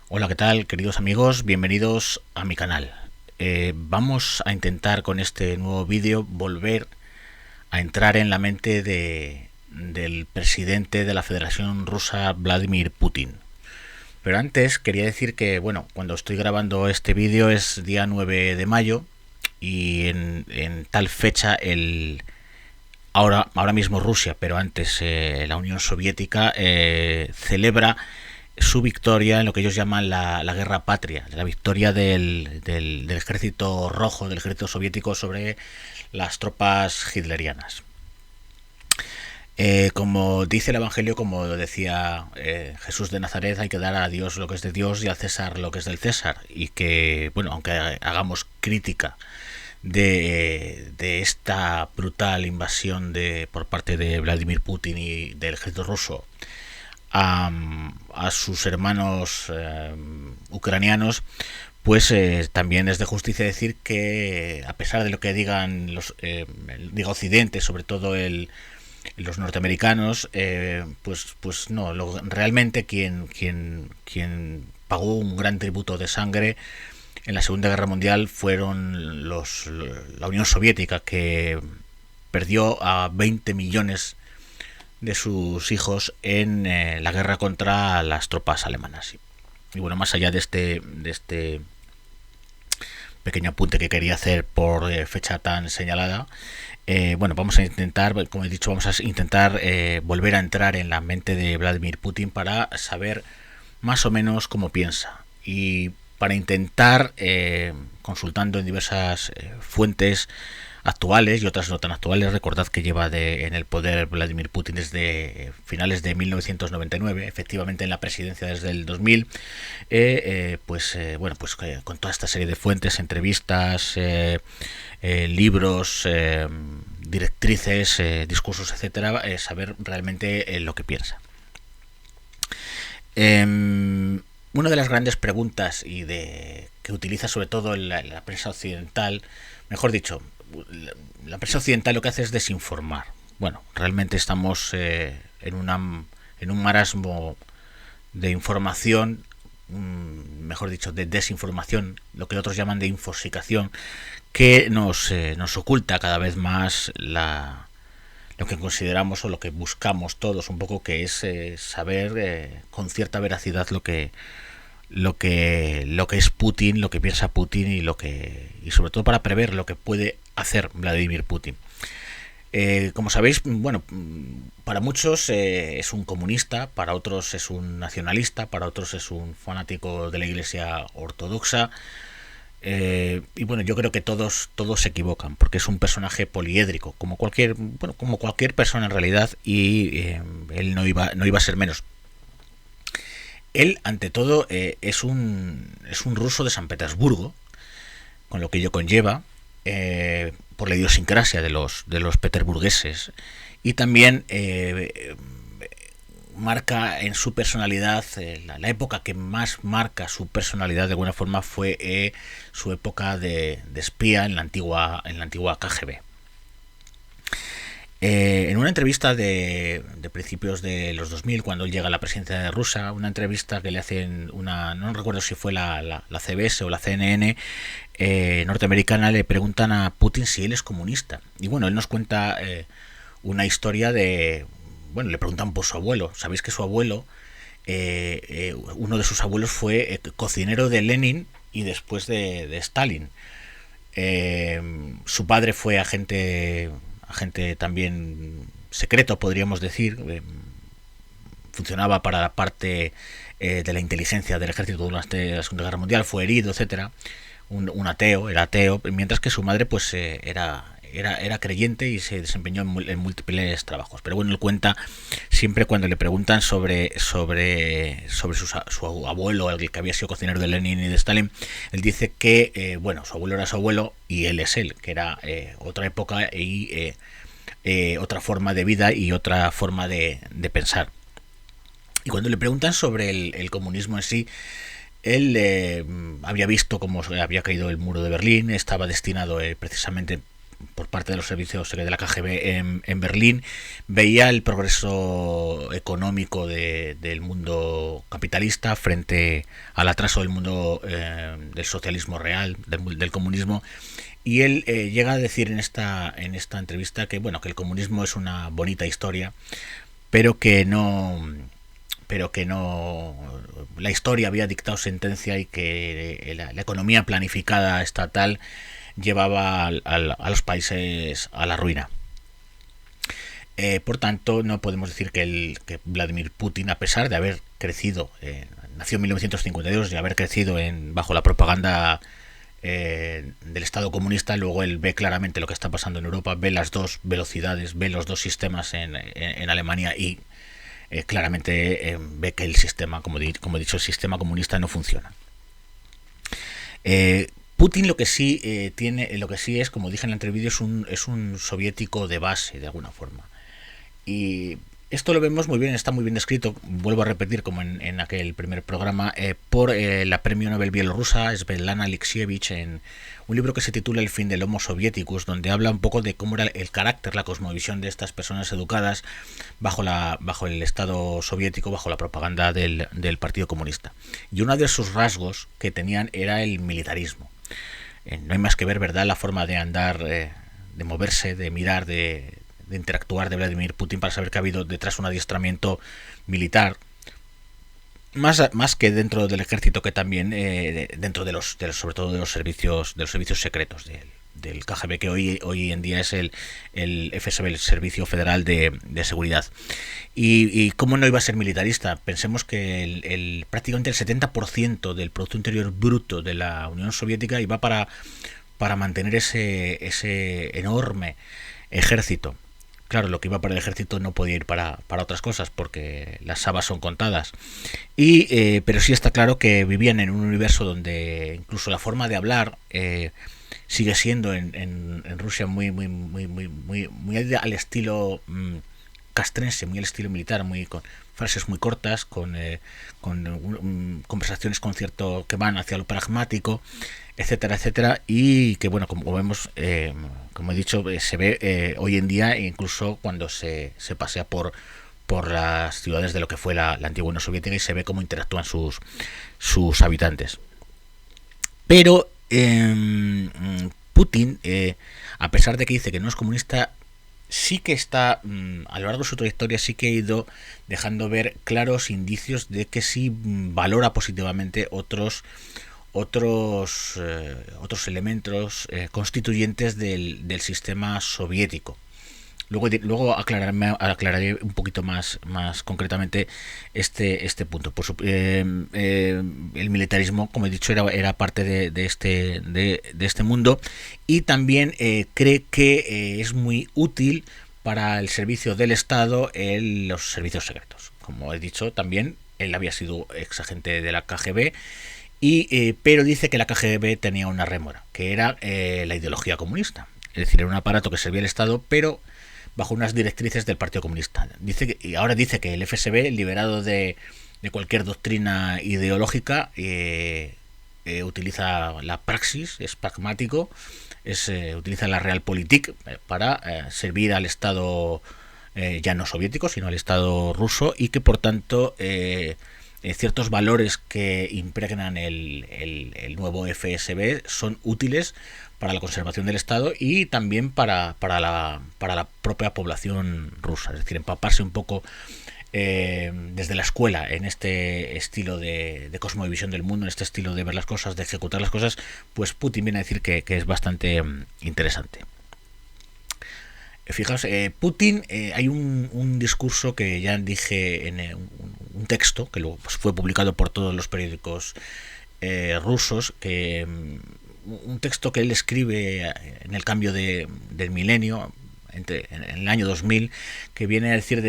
Hola, ¿qué tal, queridos amigos? Bienvenidos a mi canal. Vamos a intentar con este nuevo vídeo volver a entrar en la mente del presidente de la Federación Rusa, Vladimir Putin. Pero antes quería decir que, bueno, cuando estoy grabando este vídeo es día 9 de mayo y en tal fecha ahora mismo Rusia, pero antes la Unión Soviética celebra su victoria en lo que ellos llaman la guerra patria, la victoria del ejército rojo, del ejército soviético sobre las tropas hitlerianas. Como dice el Evangelio, como decía Jesús de Nazaret, hay que dar a Dios lo que es de Dios y al César lo que es del César. Y que, bueno, aunque hagamos crítica de esta brutal invasión por parte de Vladimir Putin y del ejército ruso a sus hermanos ucranianos, pues también es de justicia decir que, a pesar de lo que digan diga Occidente, sobre todo los norteamericanos, pues no, realmente quien pagó un gran tributo de sangre en la Segunda Guerra Mundial fueron la Unión Soviética, que perdió a 20 millones de sus hijos en la guerra contra las tropas alemanas. Y bueno, más allá de este pequeño apunte que quería hacer por fecha tan señalada, bueno, vamos a intentar, como he dicho, vamos a intentar volver a entrar en la mente de Vladimir Putin para saber más o menos cómo piensa y para intentar, consultando en diversas fuentes actuales y otras no tan actuales. Recordad que lleva en el poder Vladimir Putin desde finales de 1999, efectivamente en la presidencia desde el 2000. Con toda esta serie de fuentes, entrevistas, libros, directrices, discursos, etcétera, saber realmente lo que piensa. Una de las grandes preguntas que utiliza sobre todo la prensa occidental, mejor dicho, la prensa occidental lo que hace es desinformar. Bueno, realmente estamos en un marasmo de información, mejor dicho, de desinformación, lo que otros llaman de infosicación, que nos oculta cada vez más lo que consideramos o lo que buscamos todos un poco, que es saber con cierta veracidad lo que es Putin, lo que piensa Putin y sobre todo para prever lo que puede hacer Vladimir Putin. Como sabéis, bueno, para muchos es un comunista, para otros es un nacionalista, para otros es un fanático de la Iglesia ortodoxa. Y bueno, yo creo que todos se equivocan, porque es un personaje poliédrico, como cualquier persona en realidad, y él no iba a ser menos. Él, ante todo, es un ruso de San Petersburgo, con lo que ello conlleva, por la idiosincrasia de los peterburgueses, y también marca en su personalidad, la época que más marca su personalidad de alguna forma fue su época de espía en la antigua KGB. En una entrevista de principios de los 2000, cuando él llega a la presidencia de Rusia, una entrevista que le hacen no recuerdo si fue la CBS o la CNN norteamericana, le preguntan a Putin si él es comunista. Y bueno, él nos cuenta una historia bueno, le preguntan por su abuelo. Sabéis que su abuelo, uno de sus abuelos fue cocinero de Lenin y después de Stalin. Su padre fue agente también secreto, podríamos decir. Funcionaba para la parte de la inteligencia del ejército durante la Segunda Guerra Mundial, fue herido, etcétera. Era ateo, mientras que su madre pues era creyente y se desempeñó en múltiples trabajos. Pero bueno, él cuenta siempre, cuando le preguntan sobre su abuelo, el que había sido cocinero de Lenin y de Stalin, él dice que bueno, su abuelo era su abuelo y él es él, que era otra época y otra forma de vida y otra forma de pensar. Y cuando le preguntan sobre el comunismo en sí, él había visto cómo había caído el muro de Berlín, estaba destinado precisamente por parte de los servicios de la KGB en Berlín, veía el progreso económico del mundo capitalista frente al atraso del mundo del socialismo real, del comunismo. Y él llega a decir en esta entrevista que bueno, que el comunismo es una bonita historia, pero que no la historia había dictado sentencia y que la economía planificada estatal llevaba a los países a la ruina. Por tanto, no podemos decir que Vladimir Putin, a pesar de haber crecido, nació en 1952 y haber crecido bajo la propaganda del Estado comunista, luego él ve claramente lo que está pasando en Europa, ve las dos velocidades, ve los dos sistemas en Alemania y claramente ve que el sistema, como he dicho, el sistema comunista no funciona. Putin lo que sí lo que sí es, como dije en el anterior vídeo, es un soviético de base, de alguna forma. Y esto lo vemos muy bien, está muy bien descrito, vuelvo a repetir, como en aquel primer programa, por la premio Nobel bielorrusa Svetlana Alexievich, en un libro que se titula El fin del Homo Sovieticus, donde habla un poco de cómo era el carácter, la cosmovisión de estas personas educadas bajo el Estado soviético, bajo la propaganda del Partido Comunista. Y uno de sus rasgos que tenían era el militarismo. No hay más que ver, ¿verdad?, la forma de andar, de moverse, de mirar, de interactuar de Vladimir Putin para saber que ha habido detrás un adiestramiento militar, más que dentro del ejército, que también dentro sobre todo de los servicios secretos del KGB, que hoy en día es el FSB, el Servicio Federal de Seguridad. Y cómo no iba a ser militarista. Pensemos que prácticamente el 70% del Producto Interior Bruto de la Unión Soviética iba para mantener ese enorme ejército. Claro, lo que iba para el ejército no podía ir para otras cosas, porque las habas son contadas. Pero sí está claro que vivían en un universo donde incluso la forma de hablar sigue siendo en Rusia muy al estilo castrense, muy al estilo militar, con frases muy cortas, con conversaciones que van hacia lo pragmático, etcétera, etcétera, y que bueno, como vemos, como he dicho, se ve hoy en día, incluso cuando se pasea por las ciudades de lo que fue la antigua Unión Soviética, y se ve cómo interactúan sus habitantes. Pero Putin, a pesar de que dice que no es comunista, sí que está, a lo largo de su trayectoria, sí que ha ido dejando ver claros indicios de que sí valora positivamente otros elementos constituyentes del sistema soviético. Luego aclararé un poquito más concretamente este punto. El militarismo, como he dicho, era parte de este mundo, y también cree que es muy útil para el servicio del Estado en los servicios secretos. Como he dicho, también él había sido exagente de la KGB, pero dice que la KGB tenía una rémora, que era la ideología comunista. Es decir, era un aparato que servía al Estado, pero bajo unas directrices del Partido Comunista. Ahora dice que el FSB, liberado de cualquier doctrina ideológica, utiliza la praxis, es pragmático, utiliza la Realpolitik para servir al Estado ya no soviético, sino al Estado ruso, y que por tanto ciertos valores que impregnan el nuevo FSB son útiles para la conservación del Estado y también para la propia población rusa. Es decir, empaparse un poco desde la escuela en este estilo de cosmovisión del mundo, en este estilo de ver las cosas, de ejecutar las cosas, pues Putin viene a decir que es bastante interesante. Fijaos, Putin, hay un discurso que ya dije un texto que luego fue publicado por todos los periódicos rusos, un texto que él escribe en el cambio del milenio, en el año 2000, que viene a decir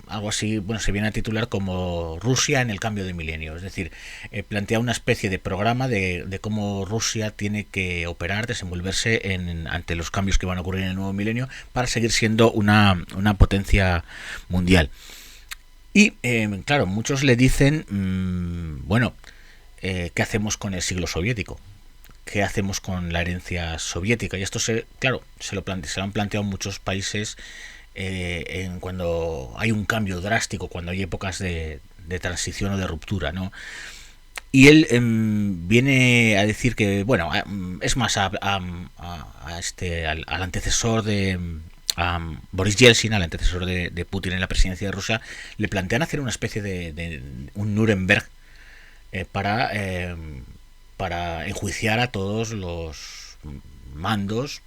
algo así, bueno, se viene a titular como Rusia en el cambio de milenio. Es decir, plantea una especie de programa de cómo Rusia tiene que operar, desenvolverse ante los cambios que van a ocurrir en el nuevo milenio para seguir siendo una potencia mundial. Y claro, muchos le dicen, ¿qué hacemos con el siglo soviético? qué hacemos con la herencia soviética. Y esto, claro, se lo han planteado muchos países cuando hay un cambio drástico, cuando hay épocas de transición o de ruptura, ¿no? Y él viene a decir que, bueno, es más, al antecesor de Boris Yeltsin, al antecesor de Putin en la presidencia de Rusia, le plantean hacer una especie de un Nuremberg para enjuiciar a todos los mandos,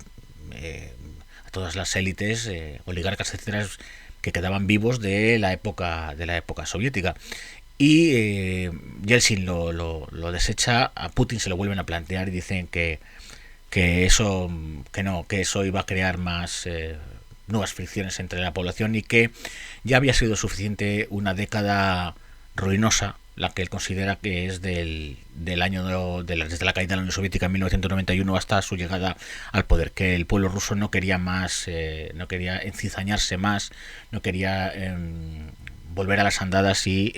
a todas las élites, oligarcas, etcétera, que quedaban vivos de la época soviética. Y Yeltsin lo desecha, a Putin se lo vuelven a plantear y dicen que eso que eso iba a crear más nuevas fricciones entre la población, y que ya había sido suficiente una década ruinosa, la que él considera que es del año desde la caída de la Unión Soviética en 1991 hasta su llegada al poder, que el pueblo ruso no quería más, no quería encizañarse más, no quería volver a las andadas, y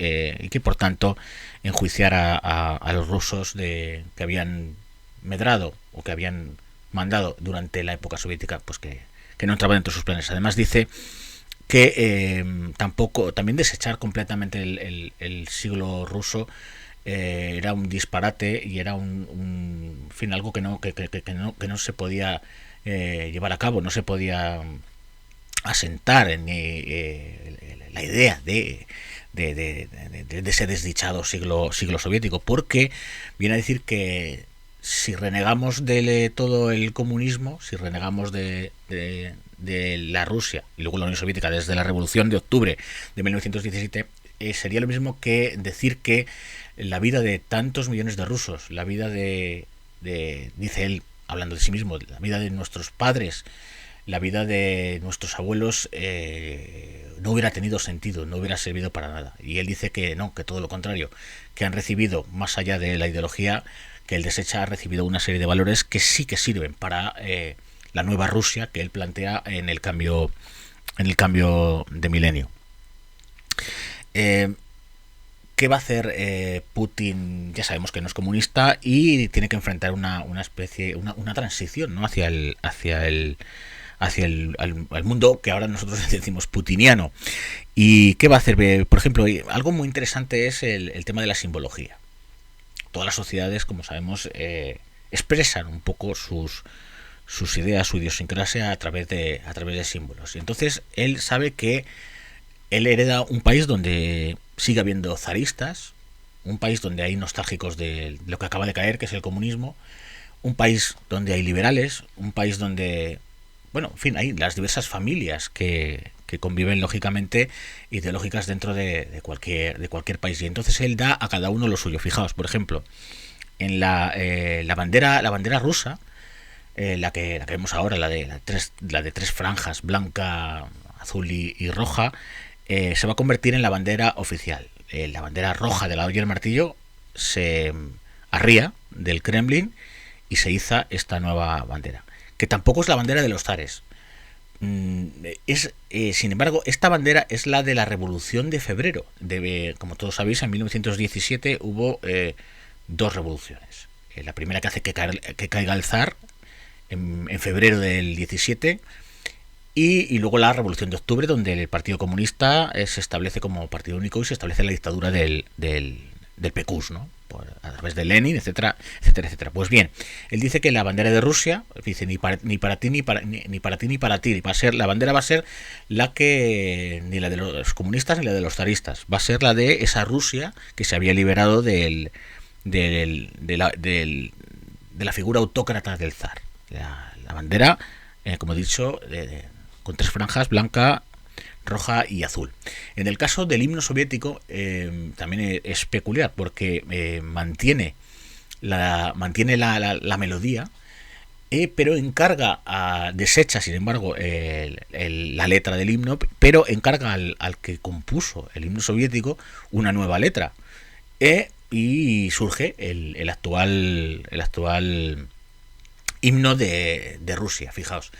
que por tanto enjuiciar a los rusos que habían medrado o que habían mandado durante la época soviética, pues que no entraban entre sus planes. Además dice que también desechar completamente el siglo ruso era un disparate, y era un fin, algo que no se podía llevar a cabo, no se podía asentar en la idea de ese desdichado siglo soviético, porque viene a decir que si renegamos de todo el comunismo, si renegamos de la Rusia y luego la Unión Soviética desde la Revolución de Octubre de 1917, sería lo mismo que decir que la vida de tantos millones de rusos, la vida dice él, hablando de sí mismo, la vida de nuestros padres, la vida de nuestros abuelos no hubiera tenido sentido, no hubiera servido para nada. Y él dice que no, que todo lo contrario, que han recibido, más allá de la ideología que él desecha, ha recibido una serie de valores que sí que sirven para la nueva Rusia que él plantea en el cambio de milenio. ¿Qué va a hacer Putin? Ya sabemos que no es comunista y tiene que enfrentar una transición, ¿no? hacia el al mundo que ahora nosotros decimos putiniano. ¿Y qué va a hacer? Por ejemplo, algo muy interesante es el tema de la simbología. Todas las sociedades, como sabemos, expresan un poco sus ideas, su idiosincrasia a través de símbolos. Y entonces él sabe que él hereda un país donde sigue habiendo zaristas, un país donde hay nostálgicos de lo que acaba de caer, que es el comunismo, un país donde hay liberales, un país donde, bueno, en fin, hay las diversas familias que conviven lógicamente ideológicas dentro de cualquier país. Y entonces él da a cada uno lo suyo. Fijaos, por ejemplo, en la bandera rusa, la que vemos ahora, la de tres franjas, blanca, azul y roja, se va a convertir en la bandera oficial. La bandera roja de la olla y el martillo se arría del Kremlin y se iza esta nueva bandera, que tampoco es la bandera de los zares. Sin embargo, esta bandera es la de la Revolución de Febrero. Como todos sabéis, en 1917 hubo dos revoluciones. La primera, que hace que caiga el zar en febrero del 17, y luego la Revolución de Octubre, donde el Partido Comunista se establece como partido único y se establece la dictadura del PQS, ¿no? A través de Lenin, etcétera, etcétera, etcétera. Pues bien, él dice que la bandera de Rusia, dice, ni para ti, ni para ti, la bandera va a ser la que, ni la de los comunistas ni la de los zaristas, va a ser la de esa Rusia que se había liberado de la figura autócrata del zar. La bandera, como he dicho, con tres franjas, blanca, roja y azul. En el caso del himno soviético también es peculiar, porque mantiene la melodía, pero desecha, sin embargo, la letra del himno, pero encarga al que compuso el himno soviético una nueva letra, y surge el actual himno de Rusia. Fijaos.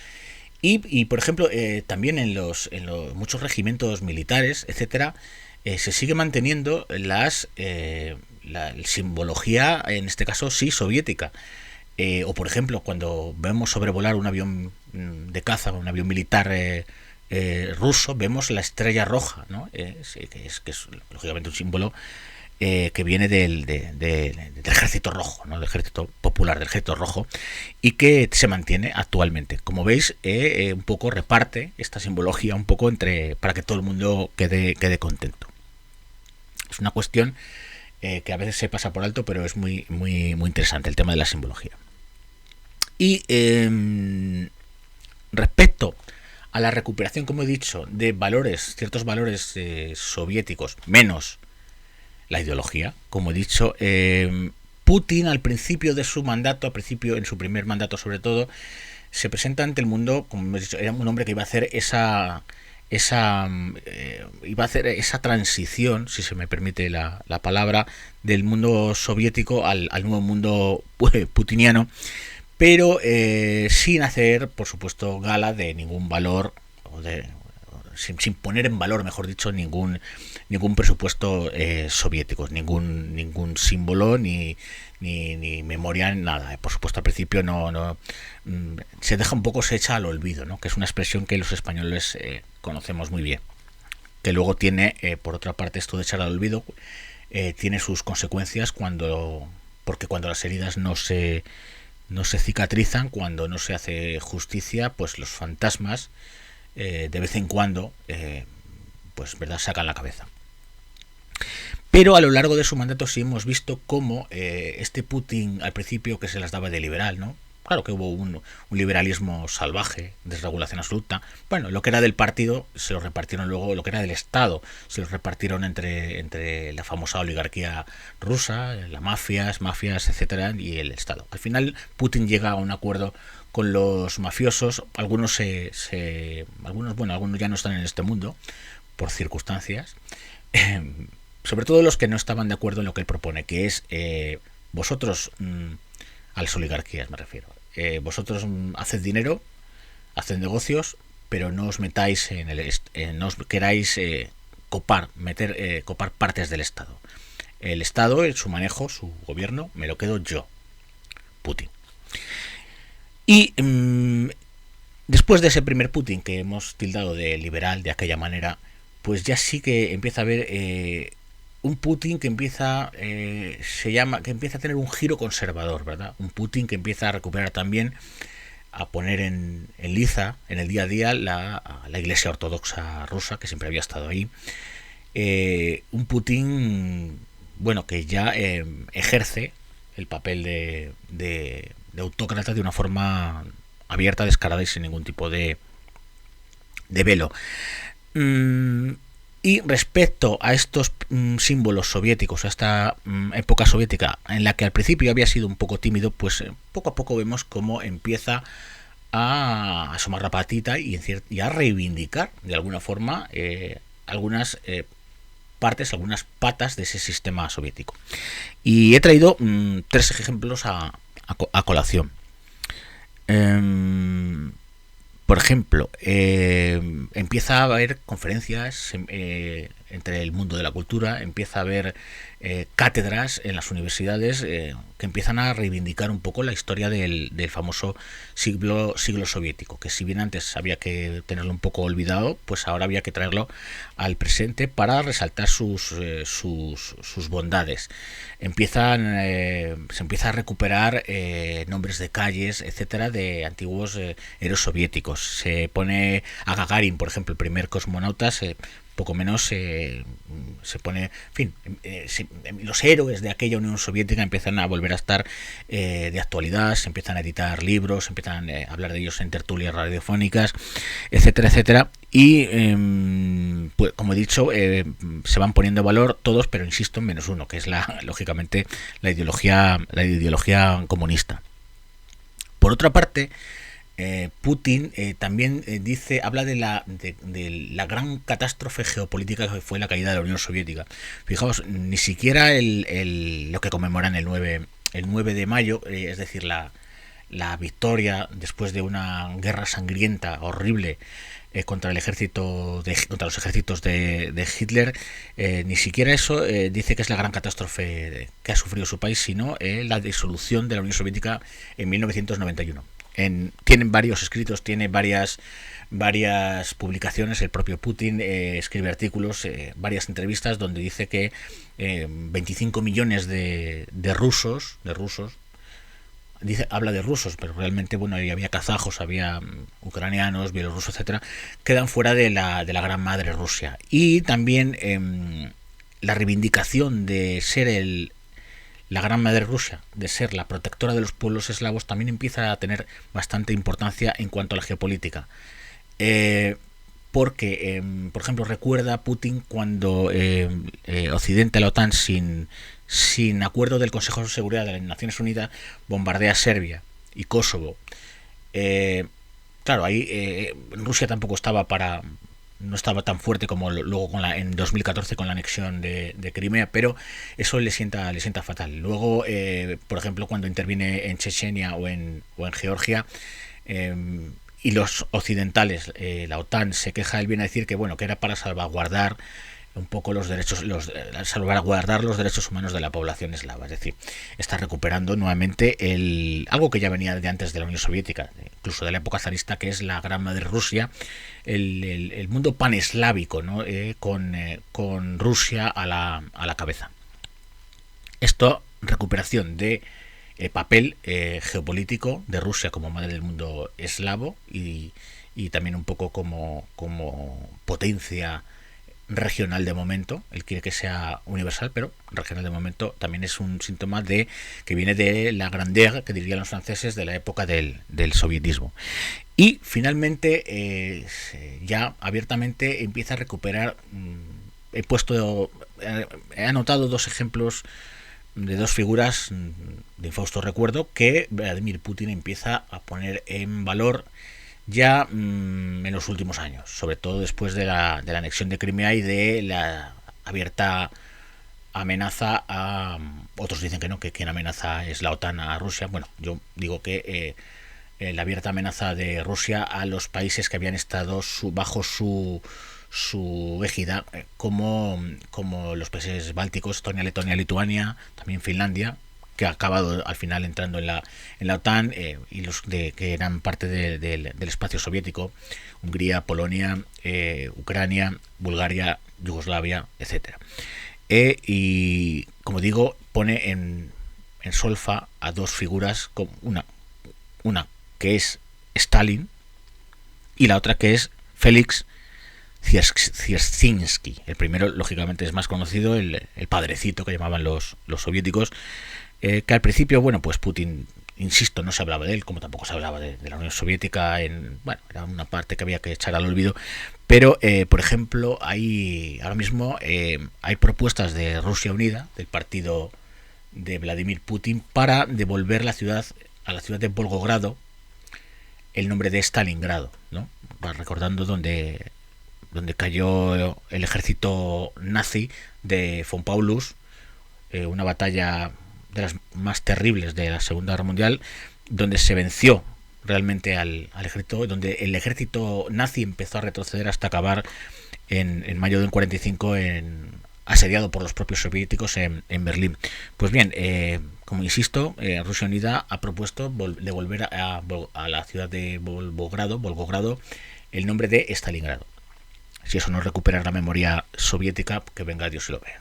Y por ejemplo, también en los muchos regimientos militares, etcétera, se sigue manteniendo la simbología, en este caso sí, soviética. O por ejemplo, cuando vemos sobrevolar un avión de caza, un avión militar ruso, vemos la estrella roja, ¿no? Que es lógicamente un símbolo que viene del ejército rojo, ¿no? Del ejército popular, del ejército rojo, y que se mantiene actualmente. Como veis, un poco reparte esta simbología un poco para que todo el mundo quede contento. Es una cuestión que a veces se pasa por alto, pero es muy interesante el tema de la simbología. Y respecto a la recuperación, como he dicho, de valores, ciertos valores soviéticos, menos la ideología, como he dicho, Putin al principio de su mandato, en su primer mandato sobre todo, se presenta ante el mundo, como he dicho, era un hombre que iba a hacer esa transición, si se me permite la palabra, del mundo soviético al nuevo mundo putiniano, pero sin hacer, por supuesto, gala de ningún valor, sin poner en valor, mejor dicho, ningún presupuesto soviético, ningún símbolo ni memoria, nada. Por supuesto, al principio no se deja un poco, se echa al olvido, ¿no? Que es una expresión que los españoles conocemos muy bien, que luego tiene, por otra parte, esto de echar al olvido tiene sus consecuencias porque cuando las heridas no se cicatrizan, cuando no se hace justicia, pues los fantasmas de vez en cuando pues verdad sacan la cabeza. Pero a lo largo de su mandato sí hemos visto cómo este Putin al principio, que se las daba de liberal, ¿no? Claro que hubo un liberalismo salvaje, desregulación absoluta. Bueno, lo que era del partido se lo repartieron luego, lo que era del Estado se lo repartieron entre la famosa oligarquía rusa, las mafias, etcétera, y el Estado. Al final Putin llega a un acuerdo con los mafiosos. Algunos algunos ya no están en este mundo por circunstancias. Sobre todo los que no estaban de acuerdo en lo que él propone, que es vosotros, a las oligarquías me refiero, vosotros haced dinero, haced negocios, pero no os metáis no os queráis copar partes del Estado. El Estado, en su manejo, su gobierno, me lo quedo yo, Putin. Y después de ese primer Putin que hemos tildado de liberal de aquella manera, pues ya sí que empieza a haber un Putin que empieza a tener un giro conservador, ¿verdad? Un Putin que empieza a recuperar también, a poner en liza, en el día a día, la Iglesia Ortodoxa rusa, que siempre había estado ahí. Un Putin, bueno, que ya ejerce el papel de autócrata de una forma abierta, descarada y sin ningún tipo de velo. Y respecto a estos símbolos soviéticos, a esta época soviética en la que al principio había sido un poco tímido, pues poco a poco vemos cómo empieza a asomar la patita y a reivindicar de alguna forma algunas algunas patas de ese sistema soviético. Y he traído 3 ejemplos a colación. Por ejemplo, empieza a haber conferencias entre el mundo de la cultura, empieza a haber cátedras en las universidades que empiezan a reivindicar un poco la historia del famoso siglo soviético, que si bien antes había que tenerlo un poco olvidado, pues ahora había que traerlo al presente para resaltar sus bondades. Se empieza a recuperar nombres de calles, etcétera, de antiguos héroes soviéticos. Se pone a Gagarin, por ejemplo, el primer cosmonauta, poco menos se pone, en fin, los héroes de aquella Unión Soviética empiezan a volver a estar de actualidad, se empiezan a editar libros, se empiezan a hablar de ellos en tertulias radiofónicas, etcétera, etcétera, y pues, como he dicho, se van poniendo en valor todos, pero insisto, menos uno, que es lógicamente la ideología comunista. Por otra parte, Putin también habla de la gran catástrofe geopolítica que fue la caída de la Unión Soviética. Fijaos, ni siquiera lo que conmemoran el 9 de mayo, es decir, la victoria después de una guerra sangrienta, horrible, contra el contra los ejércitos de Hitler. Ni siquiera eso dice que es la gran catástrofe que ha sufrido su país, sino la disolución de la Unión Soviética en 1991. Tienen varios escritos, tiene varias publicaciones. El propio Putin escribe artículos, varias entrevistas donde dice que 25 millones de rusos, habla de rusos, pero realmente bueno, había kazajos, había ucranianos, bielorrusos, etcétera, quedan fuera de la gran madre Rusia. Y también la reivindicación de ser la gran madre Rusia, de ser la protectora de los pueblos eslavos, también empieza a tener bastante importancia en cuanto a la geopolítica. Porque, por ejemplo, recuerda Putin cuando Occidente, la OTAN, sin acuerdo del Consejo de Seguridad de las Naciones Unidas, bombardea Serbia y Kosovo. Claro, ahí Rusia tampoco no estaba tan fuerte como luego en 2014 con la anexión de Crimea, pero eso le sienta fatal. Luego, por ejemplo, cuando interviene en Chechenia o en Georgia, y los occidentales, la OTAN se queja, él viene a decir que bueno, que era para salvaguardar un poco salvaguardar los derechos humanos de la población eslava. Es decir, está recuperando nuevamente algo que ya venía de antes de la Unión Soviética, incluso de la época zarista, que es la gran madre Rusia, el mundo paneslávico, ¿no? Con Rusia a la cabeza. Esto, recuperación de papel geopolítico de Rusia como madre del mundo eslavo y también un poco como potencia regional de momento. Él quiere que sea universal, pero regional de momento también es un síntoma que viene de la grandeur, que dirían los franceses, de la época del sovietismo. Y finalmente ya abiertamente empieza a recuperar. He anotado dos ejemplos de dos figuras de infausto recuerdo que Vladimir Putin empieza a poner en valor ya en los últimos años, sobre todo después de la anexión de Crimea y de la abierta amenaza otros dicen que no, que quien amenaza es la OTAN a Rusia. Bueno, yo digo que la abierta amenaza de Rusia a los países que habían estado bajo su égida, como los países bálticos, Estonia, Letonia, Lituania, también Finlandia, que ha acabado al final entrando en la OTAN, y los que eran parte del espacio soviético, Hungría, Polonia, Ucrania, Bulgaria, Yugoslavia, etcétera. Y como digo, pone en solfa a dos figuras, una que es Stalin y la otra que es Félix Dzerzhinsky. El primero, lógicamente, es más conocido, el padrecito que llamaban los soviéticos, que al principio, bueno, pues Putin, insisto, no se hablaba de él, como tampoco se hablaba de la Unión Soviética, era una parte que había que echar al olvido, pero, por ejemplo, ahora mismo hay propuestas de Rusia Unida, del partido de Vladimir Putin, para devolver a la ciudad de Volgogrado el nombre de Stalingrado, ¿no? Recordando donde cayó el ejército nazi de von Paulus, una batalla de las más terribles de la Segunda Guerra Mundial, donde se venció realmente al ejército, donde el ejército nazi empezó a retroceder hasta acabar en mayo del 45 asediado por los propios soviéticos en Berlín. Pues bien, como insisto, Rusia Unida ha propuesto devolver a la ciudad de Volgogrado el nombre de Stalingrado. Si eso no recupera la memoria soviética, que venga Dios y lo vea.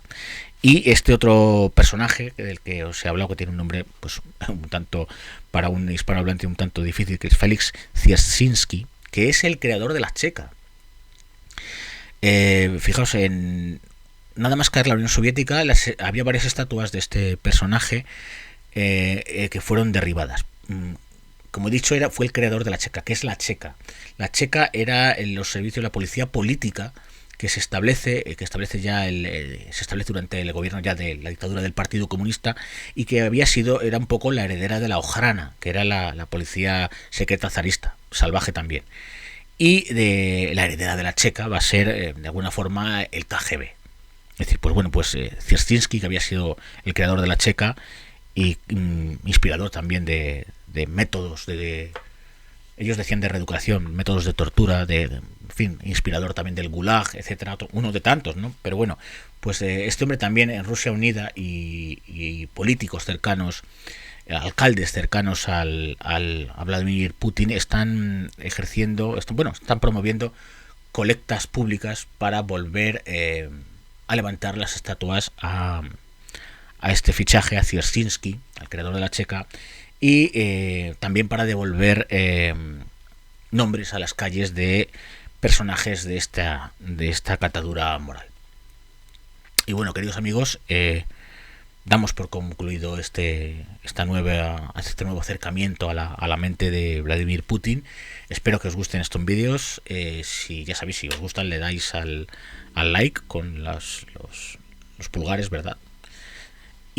Y este otro personaje del que os he hablado, que tiene un nombre pues un tanto, para un hispanohablante, un tanto difícil, que es Félix Dzerzhinsky, que es el creador de la Checa. Fijaos, nada más caer la Unión Soviética, había varias estatuas de este personaje que fueron derribadas. Como he dicho, fue el creador de la Checa. ¿Qué es la Checa? La Checa era los servicios de la policía política que se establece durante el gobierno ya de la dictadura del Partido Comunista, y que era un poco la heredera de la Ojrana, que era la policía secreta zarista, salvaje también. Y de la heredera de la Checa va a ser de alguna forma el KGB. Es decir, pues bueno, Dzerzhinsky, que había sido el creador de la Checa, y inspirador también de métodos ellos decían de reeducación, métodos de tortura, en fin, inspirador también del Gulag, etcétera, uno de tantos, ¿no? Pero bueno, pues este hombre también en Rusia Unida y políticos cercanos, alcaldes cercanos a Vladimir Putin están ejerciendo, están promoviendo colectas públicas para volver a levantar las estatuas a este fichaje, a Ciersinski, al creador de la Checa, y también para devolver nombres a las calles de personajes de esta catadura moral. Y bueno, queridos amigos, damos por concluido este nuevo acercamiento a la mente de Vladimir Putin. Espero que os gusten estos vídeos. Si ya sabéis, si os gustan, le dais al like con los pulgares, ¿verdad?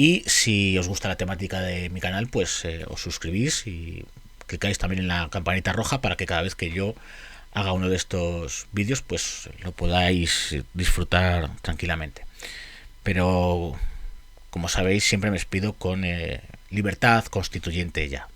Y si os gusta la temática de mi canal, pues os suscribís y clicáis también en la campanita roja para que cada vez que yo haga uno de estos vídeos, pues lo podáis disfrutar tranquilamente. Pero, como sabéis, siempre me despido con libertad constituyente ya.